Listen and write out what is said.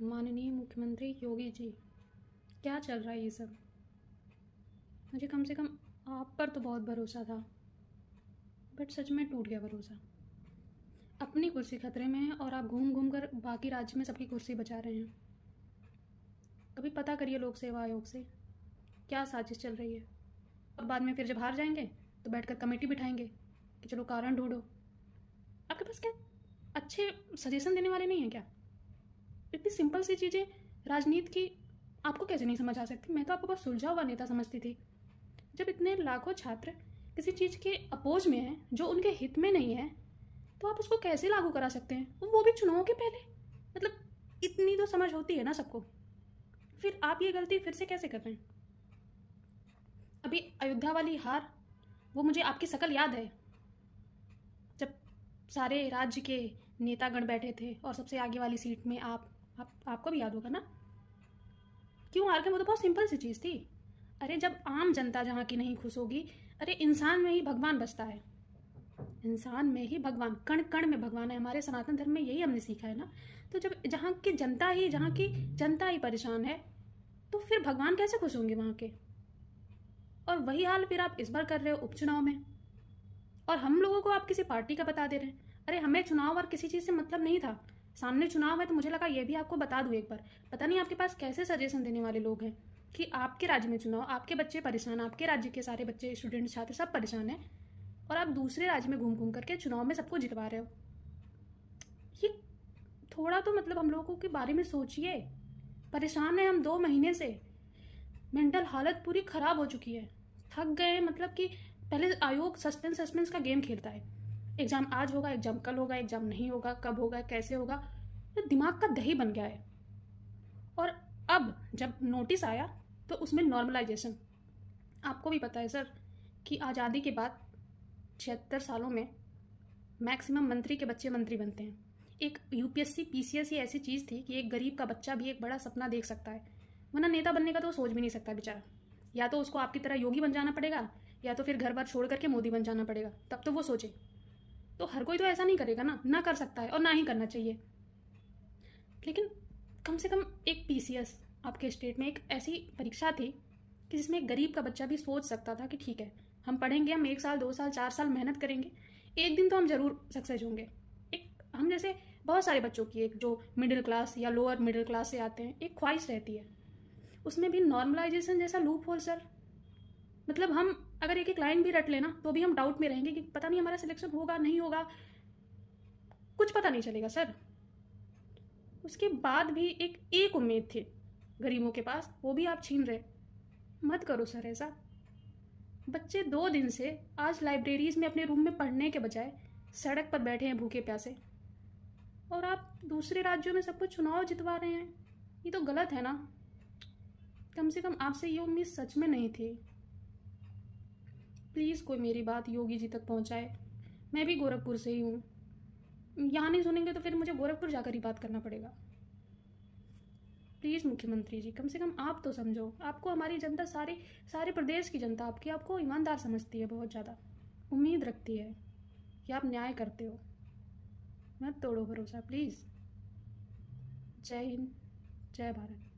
माननीय मुख्यमंत्री योगी जी, क्या चल रहा है ये सब? मुझे कम से कम आप पर तो बहुत भरोसा था, बट सच में टूट गया भरोसा। अपनी कुर्सी खतरे में है और आप घूम घूम कर बाकी राज्य में सबकी कुर्सी बचा रहे हैं। कभी पता करिए लोक सेवा आयोग से क्या साजिश चल रही है। और बाद में फिर जब हार जाएंगे तो बैठकर कमेटी बिठाएंगे कि चलो कारण ढूंढो। आपके पास क्या अच्छे सजेशन देने वाले नहीं हैं क्या? इतनी सिंपल सी चीज़ें राजनीति की आपको कैसे नहीं समझ आ सकती? मैं तो आपको बहुत सुलझा हुआ नेता समझती थी। जब इतने लाखों छात्र किसी चीज़ के अपोज में हैं जो उनके हित में नहीं है, तो आप उसको कैसे लागू करा सकते हैं, वो भी चुनाव के पहले? मतलब इतनी तो समझ होती है ना सबको। फिर आप ये गलती फिर से कैसे कर रहे हैं? अभी अयोध्या वाली हार, वो मुझे आपकी शकल याद है जब सारे राज्य के नेतागण बैठे थे और सबसे आगे वाली सीट में आपको भी याद होगा ना। क्यों हार गए? वो तो बहुत सिंपल सी चीज़ थी। अरे जब आम जनता जहाँ की नहीं खुश होगी, अरे इंसान में ही भगवान बसता है। इंसान में ही भगवान, कण कण में भगवान है। हमारे सनातन धर्म में यही हमने सीखा है ना। तो जब जहाँ की जनता ही परेशान है, तो फिर भगवान कैसे खुश होंगे वहाँ के? और वही हाल फिर आप इस बार कर रहे हो उपचुनाव में, और हम लोगों को आप किसी पार्टी का बता दे रहे हैं। अरे हमें चुनाव और किसी चीज़ से मतलब नहीं था। सामने चुनाव है तो मुझे लगा ये भी आपको बता दूँ एक बार। पता नहीं आपके पास कैसे सजेशन देने वाले लोग हैं कि आपके राज्य में चुनाव, आपके बच्चे परेशान, आपके राज्य के सारे बच्चे, स्टूडेंट, छात्र सब परेशान हैं, और आप दूसरे राज्य में घूम घूम करके चुनाव में सबको जितवा रहे हो। ये थोड़ा तो मतलब हम लोगों के बारे में सोचिए। परेशान है हम 2 महीने से। मेंटल हालत पूरी ख़राब हो चुकी है। थक गए हैं। मतलब कि पहले आयोग सस्पेंस का गेम खेलता है। एग्ज़ाम आज होगा, एग्ज़ाम कल होगा, एग्ज़ाम नहीं होगा, कब होगा, कैसे होगा, तो दिमाग का दही बन गया है। और अब जब नोटिस आया तो उसमें नॉर्मलाइजेशन। आपको भी पता है सर कि आज़ादी के बाद 76 सालों में मैक्सिमम मंत्री के बच्चे मंत्री बनते हैं। एक यूपीएससी पीसीएस ही ऐसी चीज़ थी कि एक गरीब का बच्चा भी एक बड़ा सपना देख सकता है, वरना नेता बनने का तो सोच भी नहीं सकता बेचारा। या तो उसको आपकी तरह योगी बन जाना पड़ेगा, या तो फिर घर बार छोड़ करके मोदी बन जाना पड़ेगा, तब तो वो सोचे। तो हर कोई तो ऐसा नहीं करेगा ना कर सकता है और ना ही करना चाहिए। लेकिन कम से कम एक पीसीएस आपके स्टेट में एक ऐसी परीक्षा थी कि जिसमें एक गरीब का बच्चा भी सोच सकता था कि ठीक है, हम पढ़ेंगे, हम 1 साल 2 साल 4 साल मेहनत करेंगे, एक दिन तो हम जरूर सक्सेस होंगे। एक हम जैसे बहुत सारे बच्चों की, एक जो मिडिल क्लास या लोअर मिडिल क्लास से आते हैं, एक ख्वाहिश रहती है। उसमें भी नॉर्मलाइजेशन जैसा लूप होल सर। मतलब हम अगर एक एक लाइन भी रट लेना तो भी हम डाउट में रहेंगे कि पता नहीं हमारा सिलेक्शन होगा नहीं होगा, कुछ पता नहीं चलेगा सर। उसके बाद भी एक उम्मीद थी गरीबों के पास, वो भी आप छीन रहे। मत करो सर ऐसा। बच्चे 2 दिन से आज लाइब्रेरीज में अपने रूम में पढ़ने के बजाय सड़क पर बैठे हैं भूखे प्यासे, और आप दूसरे राज्यों में सबको चुनाव जितवा रहे हैं। ये तो गलत है ना। कम से कम आपसे ये उम्मीद सच में नहीं थी। प्लीज़ कोई मेरी बात योगी जी तक पहुंचाए। मैं भी गोरखपुर से ही हूँ। यहाँ नहीं सुनेंगे तो फिर मुझे गोरखपुर जाकर ही बात करना पड़ेगा। प्लीज़ मुख्यमंत्री जी, कम से कम आप तो समझो। आपको हमारी जनता, सारे प्रदेश की जनता आपको ईमानदार समझती है, बहुत ज़्यादा उम्मीद रखती है कि आप न्याय करते हो। मत तोड़ो भरोसा प्लीज़। जय हिंद, जय भारत।